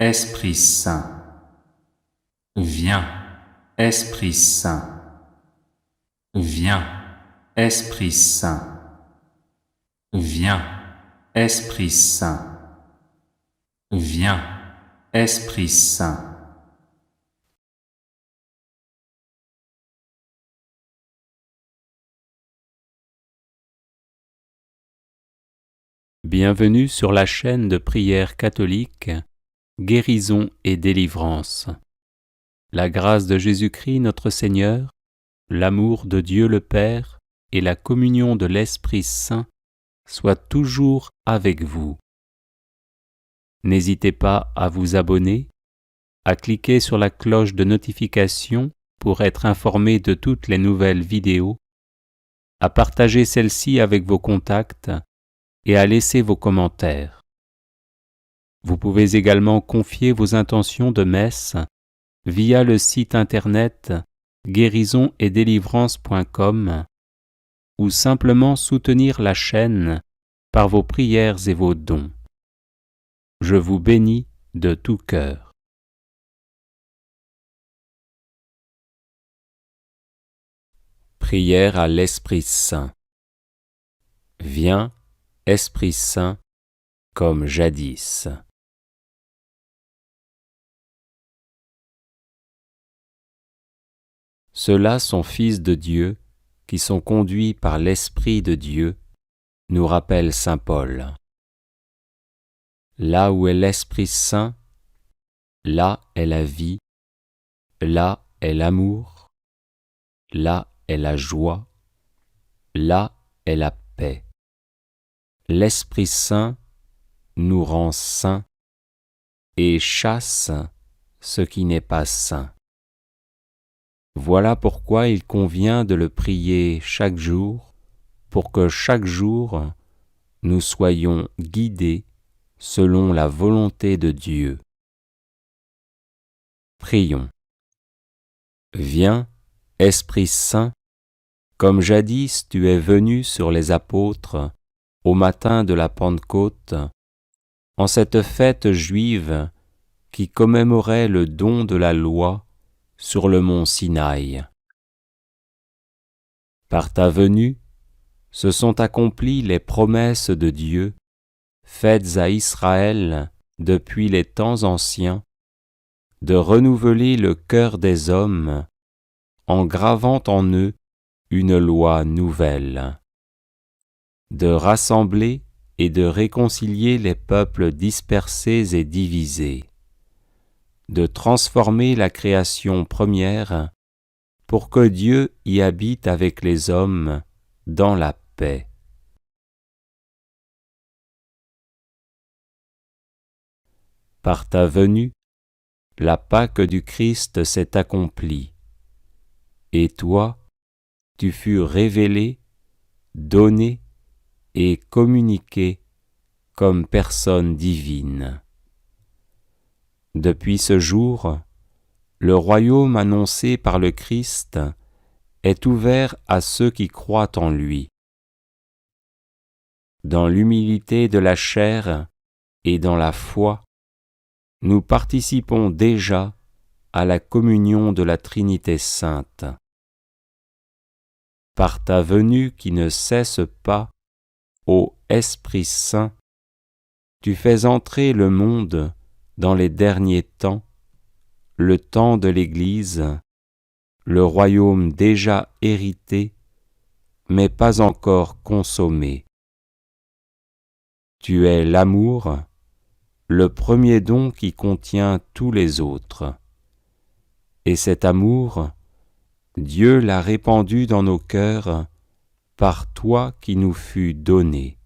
Esprit Saint. Viens, Esprit Saint. Viens, Esprit Saint. Viens, Esprit Saint. Viens, Esprit Saint. Bienvenue sur la chaîne de prière catholique Guérison et délivrance. La grâce de Jésus-Christ notre Seigneur, l'amour de Dieu le Père et la communion de l'Esprit Saint soient toujours avec vous. N'hésitez pas à vous abonner, à cliquer sur la cloche de notification pour être informé de toutes les nouvelles vidéos, à partager celle-ci avec vos contacts et à laisser vos commentaires. Vous pouvez également confier vos intentions de messe via le site internet guérisonetdélivrance.com ou simplement soutenir la chaîne par vos prières et vos dons. Je vous bénis de tout cœur. Prière à l'Esprit Saint. Viens, Esprit Saint, comme jadis. Ceux-là sont fils de Dieu, qui sont conduits par l'Esprit de Dieu, nous rappelle saint Paul. Là où est l'Esprit Saint, là est la vie, là est l'amour, là est la joie, là est la paix. L'Esprit Saint nous rend saints et chasse ce qui n'est pas saint. Voilà pourquoi il convient de le prier chaque jour, pour que chaque jour nous soyons guidés selon la volonté de Dieu. Prions. Viens, Esprit Saint, comme jadis tu es venu sur les apôtres au matin de la Pentecôte, en cette fête juive qui commémorait le don de la loi sur le mont Sinaï. Par ta venue, se sont accomplies les promesses de Dieu, faites à Israël depuis les temps anciens, de renouveler le cœur des hommes en gravant en eux une loi nouvelle, de rassembler et de réconcilier les peuples dispersés et divisés, de transformer la création première pour que Dieu y habite avec les hommes dans la paix. Par ta venue, la Pâque du Christ s'est accomplie, et toi, tu fus révélé, donné et communiqué comme personne divine. Depuis ce jour, le royaume annoncé par le Christ est ouvert à ceux qui croient en lui. Dans l'humilité de la chair et dans la foi, nous participons déjà à la communion de la Trinité sainte. Par ta venue qui ne cesse pas, ô Esprit Saint, tu fais entrer le monde dans les derniers temps, le temps de l'Église, le royaume déjà hérité, mais pas encore consommé. Tu es l'amour, le premier don qui contient tous les autres. Et cet amour, Dieu l'a répandu dans nos cœurs par toi qui nous fus donné.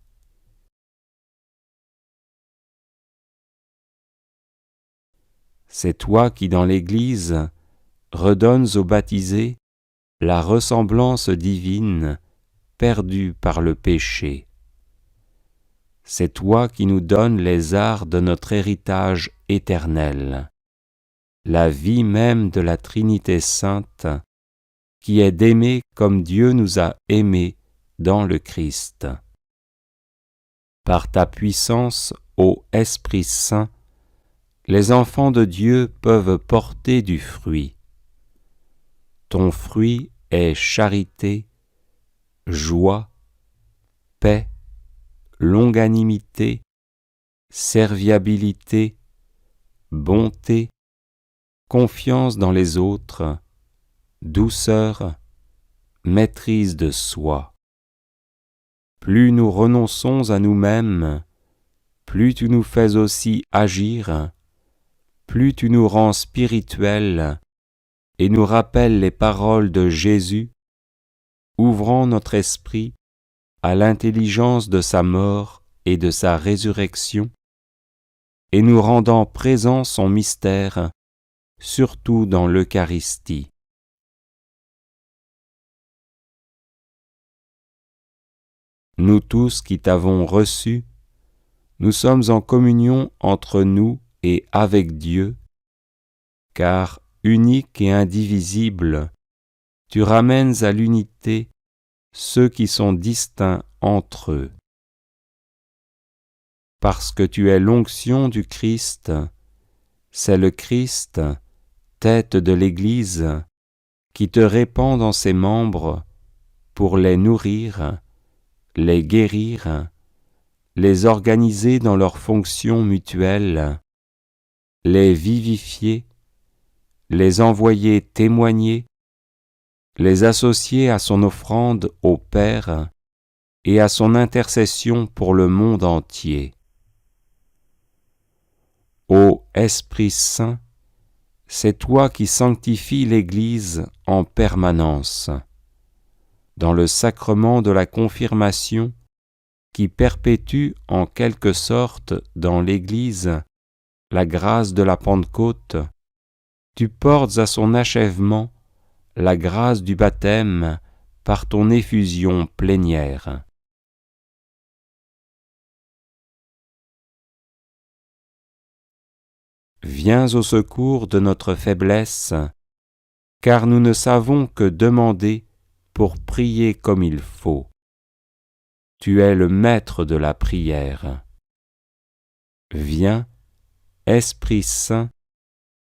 C'est toi qui dans l'Église redonnes aux baptisés la ressemblance divine perdue par le péché. C'est toi qui nous donnes les arts de notre héritage éternel, la vie même de la Trinité sainte, qui est d'aimer comme Dieu nous a aimés dans le Christ. Par ta puissance, ô Esprit Saint, les enfants de Dieu peuvent porter du fruit. Ton fruit est charité, joie, paix, longanimité, serviabilité, bonté, confiance dans les autres, douceur, maîtrise de soi. Plus nous renonçons à nous-mêmes, plus tu nous fais aussi agir, plus tu nous rends spirituels et nous rappelles les paroles de Jésus, ouvrant notre esprit à l'intelligence de sa mort et de sa résurrection, et nous rendant présent son mystère, surtout dans l'Eucharistie. Nous tous qui t'avons reçu, nous sommes en communion entre nous et avec Dieu, car, unique et indivisible, tu ramènes à l'unité ceux qui sont distincts entre eux. Parce que tu es l'onction du Christ, c'est le Christ, tête de l'Église, qui te répand dans ses membres pour les nourrir, les guérir, les organiser dans leurs fonctions mutuelles, les vivifier, les envoyer témoigner, les associer à son offrande au Père et à son intercession pour le monde entier. Ô Esprit Saint, c'est toi qui sanctifies l'Église en permanence, dans le sacrement de la confirmation qui perpétue en quelque sorte dans l'Église la grâce de la Pentecôte, tu portes à son achèvement la grâce du baptême par ton effusion plénière. Viens au secours de notre faiblesse, car nous ne savons que demander pour prier comme il faut. Tu es le maître de la prière. Viens, Esprit Saint,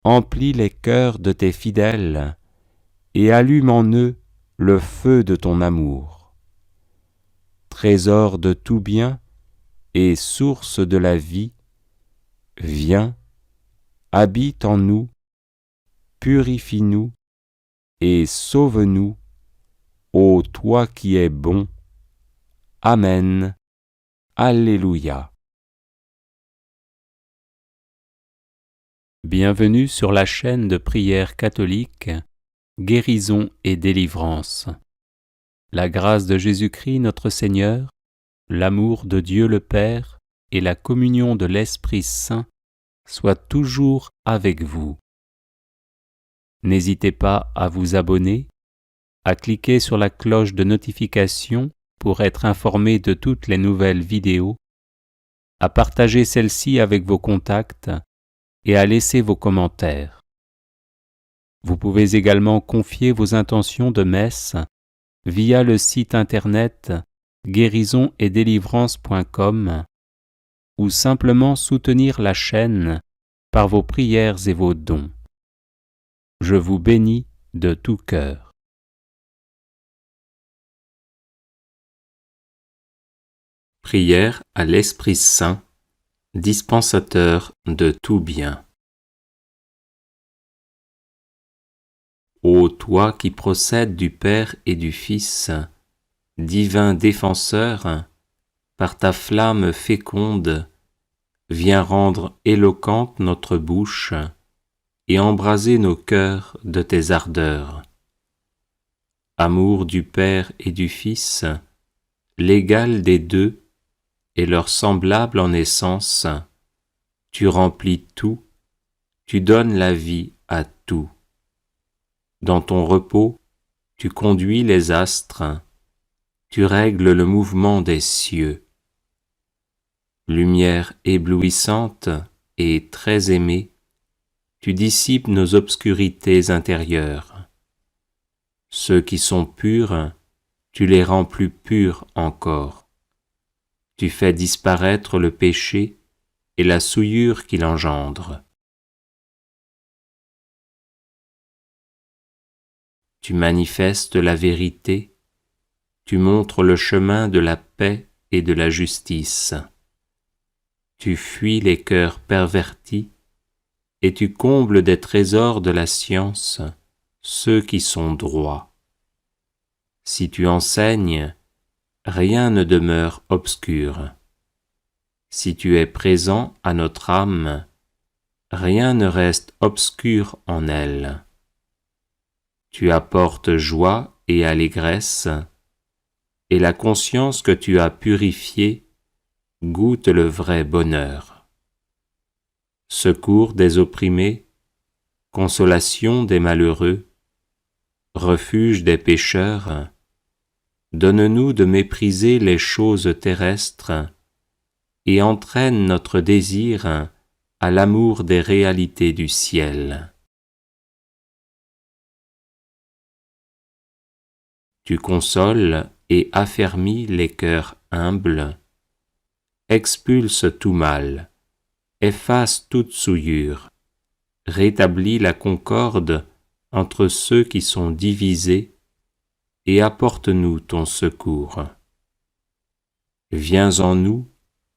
emplis les cœurs de tes fidèles et allume en eux le feu de ton amour. Trésor de tout bien et source de la vie, viens, habite en nous, purifie-nous et sauve-nous, ô toi qui es bon. Amen. Alléluia. Bienvenue sur la chaîne de prière catholique Guérison et délivrance. La grâce de Jésus-Christ notre Seigneur, l'amour de Dieu le Père et la communion de l'Esprit Saint soient toujours avec vous. N'hésitez pas à vous abonner, à cliquer sur la cloche de notification pour être informé de toutes les nouvelles vidéos, à partager celle-ci avec vos contacts et à laisser vos commentaires. Vous pouvez également confier vos intentions de messe via le site internet guérisonetdélivrance.com ou simplement soutenir la chaîne par vos prières et vos dons. Je vous bénis de tout cœur. Prière à l'Esprit Saint, dispensateur de tout bien. Ô toi qui procèdes du Père et du Fils, divin défenseur, par ta flamme féconde, viens rendre éloquente notre bouche et embraser nos cœurs de tes ardeurs. Amour du Père et du Fils, l'égal des deux et leur semblable en essence, tu remplis tout, tu donnes la vie à tout. Dans ton repos, tu conduis les astres, tu règles le mouvement des cieux. Lumière éblouissante et très aimée, tu dissipes nos obscurités intérieures. Ceux qui sont purs, tu les rends plus purs encore. Tu fais disparaître le péché et la souillure qu'il engendre. Tu manifestes la vérité, tu montres le chemin de la paix et de la justice. Tu fuis les cœurs pervertis et tu combles des trésors de la science ceux qui sont droits. Si tu enseignes, rien ne demeure obscur. Si tu es présent à notre âme, rien ne reste obscur en elle. Tu apportes joie et allégresse, et la conscience que tu as purifiée goûte le vrai bonheur. Secours des opprimés, consolation des malheureux, refuge des pécheurs, donne-nous de mépriser les choses terrestres et entraîne notre désir à l'amour des réalités du ciel. Tu consoles et affermis les cœurs humbles, expulse tout mal, efface toute souillure, rétablis la concorde entre ceux qui sont divisés et apporte-nous ton secours. Viens en nous,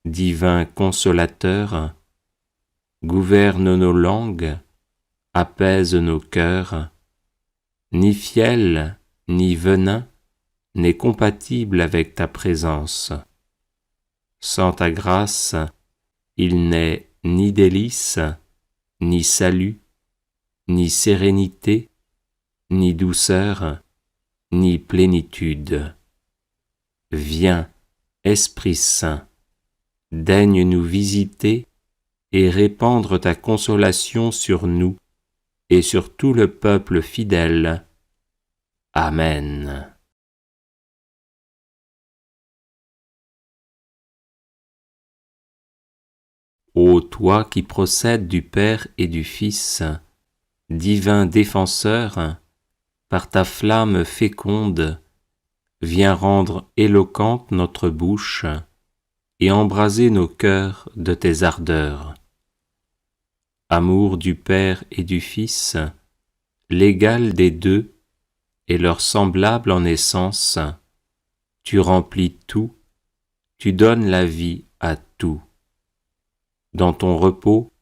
divin consolateur, gouverne nos langues, apaise nos cœurs, ni fiel ni venin n'est compatible avec ta présence. Sans ta grâce, il n'est ni délice, ni salut, ni sérénité, ni douceur, ni plénitude. Viens, Esprit Saint, daigne nous visiter et répandre ta consolation sur nous et sur tout le peuple fidèle. Amen. Ô toi qui procèdes du Père et du Fils, divin défenseur, par ta flamme féconde, viens rendre éloquente notre bouche et embraser nos cœurs de tes ardeurs. Amour du Père et du Fils, l'égal des deux et leur semblable en essence, tu remplis tout, tu donnes la vie à tout. Dans ton repos,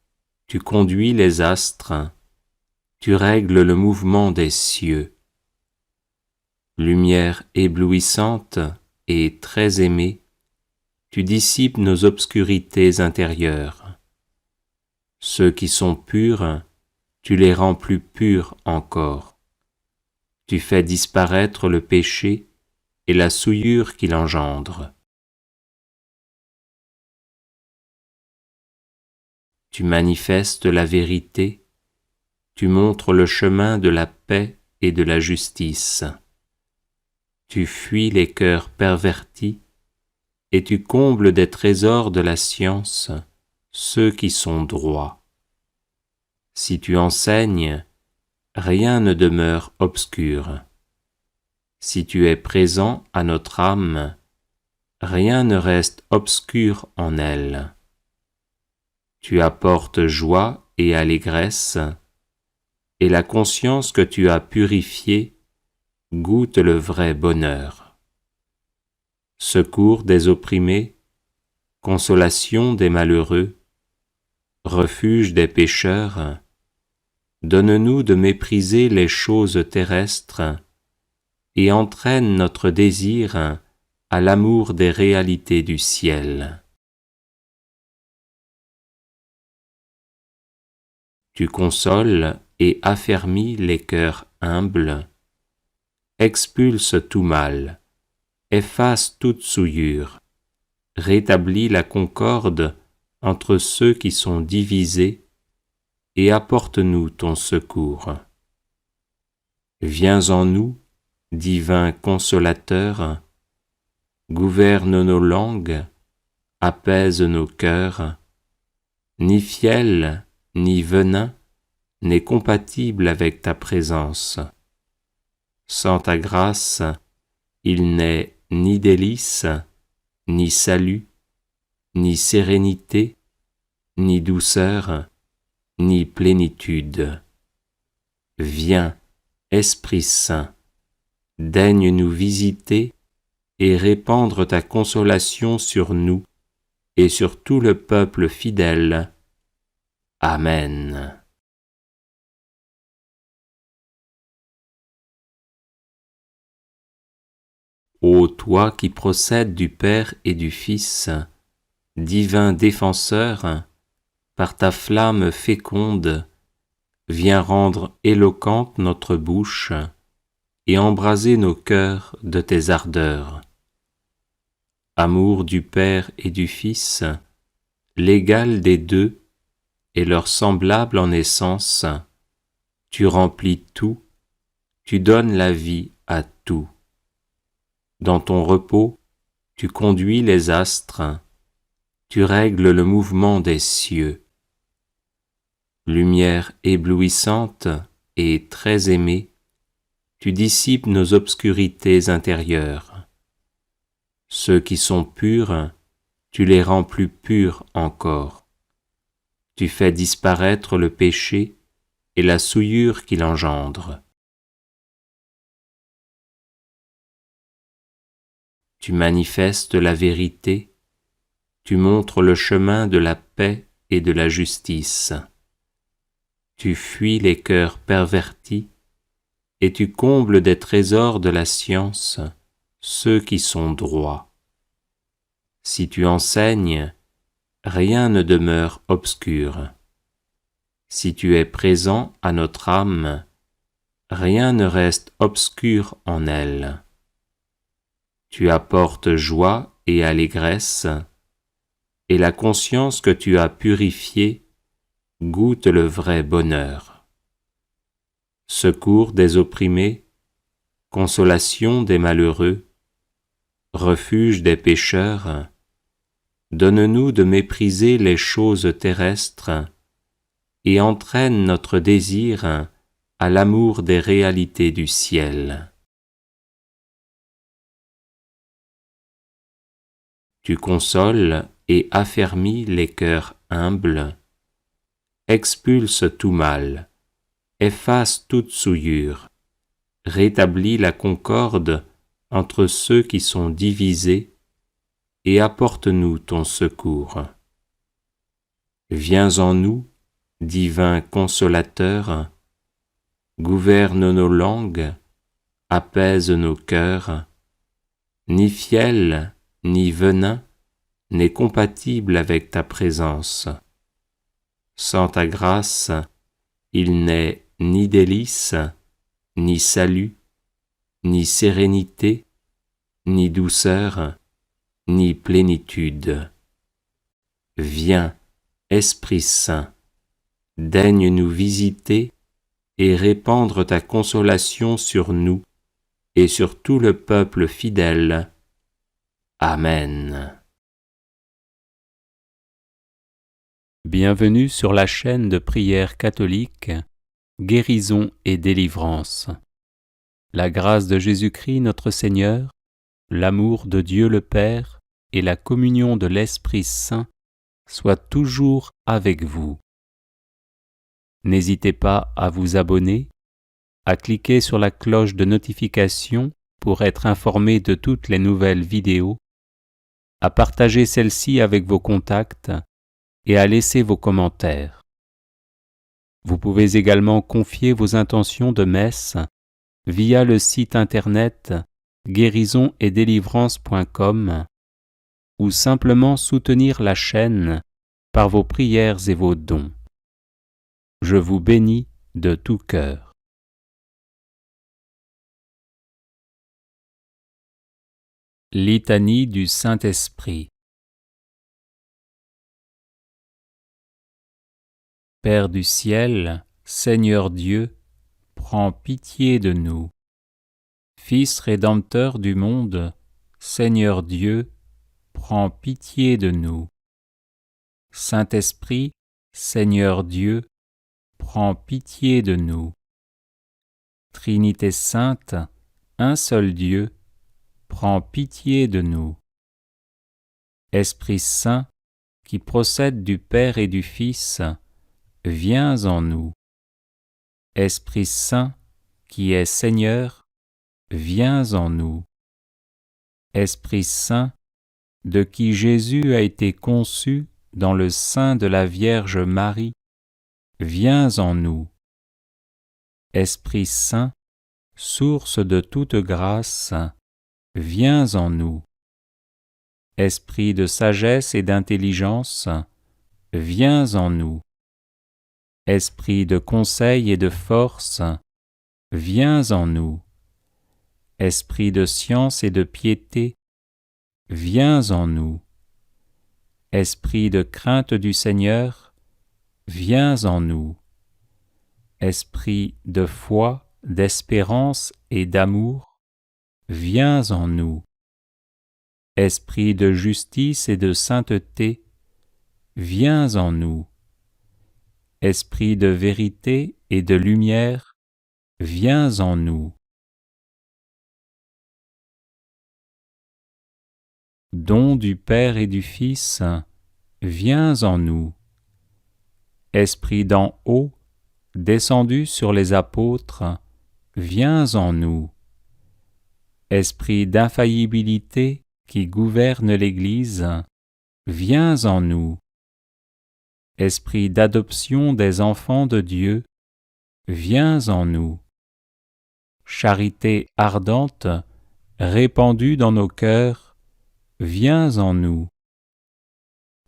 tu conduis les astres, tu règles le mouvement des cieux. Lumière éblouissante et très aimée, tu dissipes nos obscurités intérieures. Ceux qui sont purs, tu les rends plus purs encore. Tu fais disparaître le péché et la souillure qu'il engendre. Tu manifestes la vérité, tu montres le chemin de la paix et de la justice. Tu fuis les cœurs pervertis et tu combles des trésors de la science ceux qui sont droits. Si tu enseignes, rien ne demeure obscur. Si tu es présent à notre âme, rien ne reste obscur en elle. Tu apportes joie et allégresse, et la conscience que tu as purifiée goûte le vrai bonheur. Secours des opprimés, consolation des malheureux, refuge des pécheurs, donne-nous de mépriser les choses terrestres et entraîne notre désir à l'amour des réalités du ciel. Tu consoles et affermis les cœurs humbles, expulse tout mal, efface toute souillure, rétablis la concorde entre ceux qui sont divisés et apporte-nous ton secours. Viens en nous, divin consolateur, gouverne nos langues, apaise nos cœurs, ni fiel ni venin n'est compatible avec ta présence. Sans ta grâce, il n'est ni délice, ni salut, ni sérénité, ni douceur, ni plénitude. Viens, Esprit Saint, daigne nous visiter et répandre ta consolation sur nous et sur tout le peuple fidèle. Amen. Ô toi qui procèdes du Père et du Fils, divin défenseur, par ta flamme féconde, viens rendre éloquente notre bouche et embraser nos cœurs de tes ardeurs. Amour du Père et du Fils, l'égal des deux et leur semblable en essence, tu remplis tout, tu donnes la vie à tout. Dans ton repos, tu conduis les astres, tu règles le mouvement des cieux. Lumière éblouissante et très aimée, tu dissipes nos obscurités intérieures. Ceux qui sont purs, tu les rends plus purs encore. Tu fais disparaître le péché et la souillure qu'il engendre. Tu manifestes la vérité, tu montres le chemin de la paix et de la justice. Tu fuis les cœurs pervertis et tu combles des trésors de la science ceux qui sont droits. Si tu enseignes, rien ne demeure obscur. Si tu es présent à notre âme, rien ne reste obscur en elle. Tu apportes joie et allégresse, et la conscience que tu as purifiée goûte le vrai bonheur. Secours des opprimés, consolation des malheureux, refuge des pécheurs, donne-nous de mépriser les choses terrestres et entraîne notre désir à l'amour des réalités du ciel. Tu consoles et affermis les cœurs humbles, expulse tout mal, efface toute souillure, rétablis la concorde entre ceux qui sont divisés et apporte-nous ton secours. Viens en nous, divin consolateur, gouverne nos langues, apaise nos cœurs, ni fiel ni venin n'est compatible avec ta présence. Sans ta grâce, il n'est ni délice, ni salut, ni sérénité, ni douceur, ni plénitude. Viens, Esprit Saint, daigne nous visiter et répandre ta consolation sur nous et sur tout le peuple fidèle. Amen. Bienvenue sur la chaîne de prière catholique Guérison et délivrance. La grâce de Jésus-Christ notre Seigneur, l'amour de Dieu le Père et la communion de l'Esprit Saint soient toujours avec vous. N'hésitez pas à vous abonner, à cliquer sur la cloche de notification pour être informé de toutes les nouvelles vidéos, à partager celle-ci avec vos contacts et à laisser vos commentaires. Vous pouvez également confier vos intentions de messe via le site internet guérisonetdélivrance.com ou simplement soutenir la chaîne par vos prières et vos dons. Je vous bénis de tout cœur. Litanie du Saint-Esprit. Père du ciel, Seigneur Dieu, prends pitié de nous. Fils rédempteur du monde, Seigneur Dieu, prends pitié de nous. Saint-Esprit, Seigneur Dieu, prends pitié de nous. Trinité sainte, un seul Dieu, prends pitié de nous. Esprit Saint, qui procède du Père et du Fils, viens en nous. Esprit Saint, qui est Seigneur, viens en nous. Esprit Saint, de qui Jésus a été conçu dans le sein de la Vierge Marie, viens en nous. Esprit Saint, source de toute grâce, viens en nous. Esprit de sagesse et d'intelligence, viens en nous. Esprit de conseil et de force, viens en nous. Esprit de science et de piété, viens en nous. Esprit de crainte du Seigneur, viens en nous. Esprit de foi, d'espérance et d'amour, viens en nous. Esprit de justice et de sainteté, viens en nous. Esprit de vérité et de lumière, viens en nous. Don du Père et du Fils, viens en nous. Esprit d'en haut, descendu sur les apôtres, viens en nous. Esprit d'infaillibilité qui gouverne l'Église, viens en nous. Esprit d'adoption des enfants de Dieu, viens en nous. Charité ardente, répandue dans nos cœurs, viens en nous.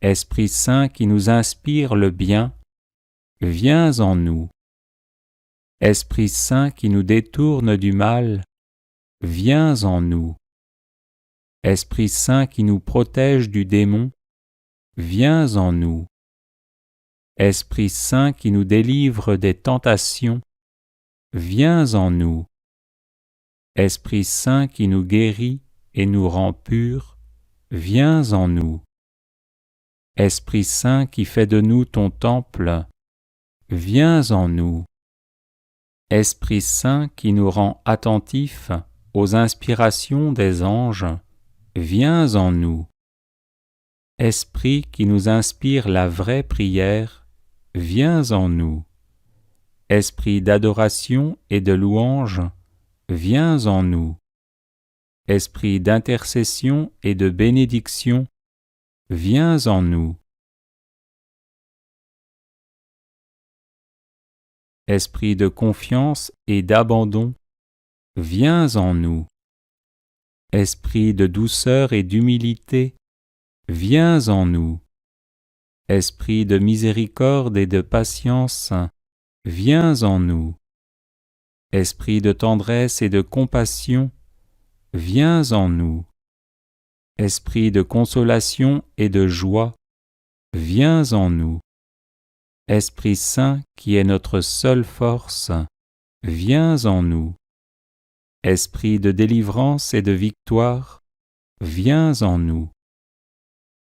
Esprit Saint qui nous inspire le bien, viens en nous. Esprit Saint qui nous détourne du mal, viens en nous. Esprit Saint qui nous protège du démon, viens en nous. Esprit Saint qui nous délivre des tentations, viens en nous. Esprit Saint qui nous guérit et nous rend purs, viens en nous. Esprit Saint qui fait de nous ton temple, viens en nous. Esprit Saint qui nous rend attentifs aux inspirations des anges, viens en nous. Esprit qui nous inspire la vraie prière, viens en nous. Esprit d'adoration et de louange, viens en nous. Esprit d'intercession et de bénédiction, viens en nous. Esprit de confiance et d'abandon, viens en nous. Esprit de douceur et d'humilité, viens en nous. Esprit de miséricorde et de patience, viens en nous. Esprit de tendresse et de compassion, viens en nous. Esprit de consolation et de joie, viens en nous. Esprit Saint qui est notre seule force, viens en nous. Esprit de délivrance et de victoire, viens en nous.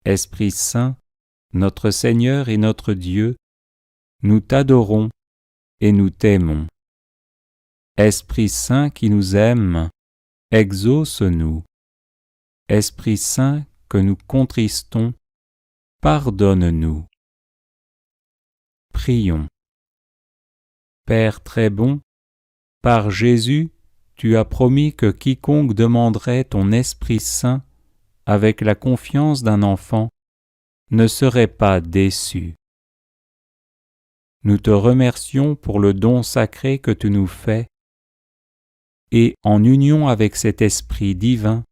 Esprit Saint, notre Seigneur et notre Dieu, nous t'adorons et nous t'aimons. Esprit Saint qui nous aime, exauce-nous. Esprit Saint que nous contristons, pardonne-nous. Prions. Père très bon, par Jésus, tu as promis que quiconque demanderait ton Esprit Saint avec la confiance d'un enfant ne serait pas déçu. Nous te remercions pour le don sacré que tu nous fais, et en union avec cet Esprit divin,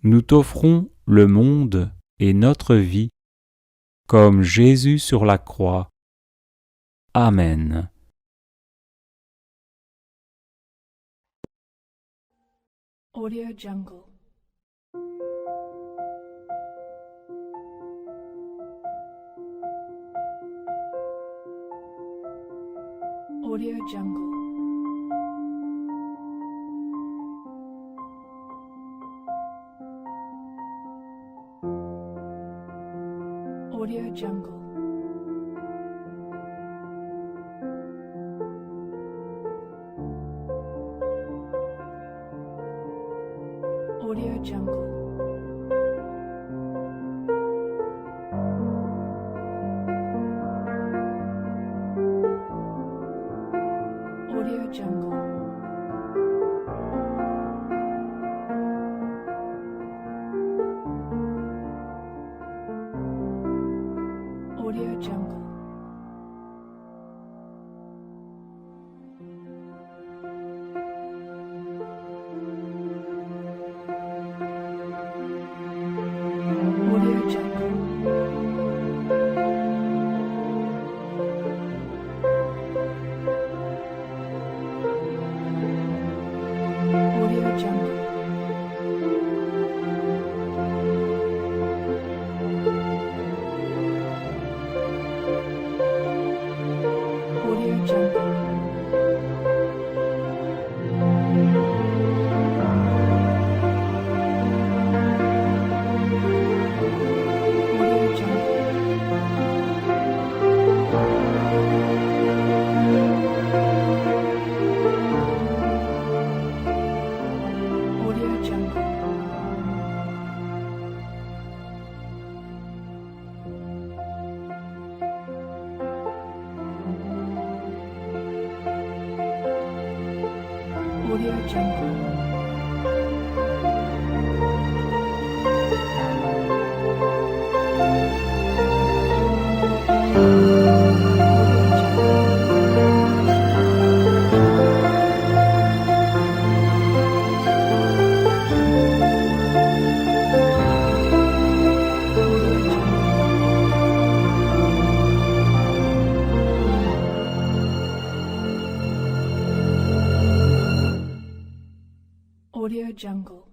nous t'offrons le monde et notre vie, comme Jésus sur la croix. Amen. Audio Jungle. Audio Jungle. Audio Jungle. Audio Jungle. Audio Jungle. Audio Jungle. Audio Jungle.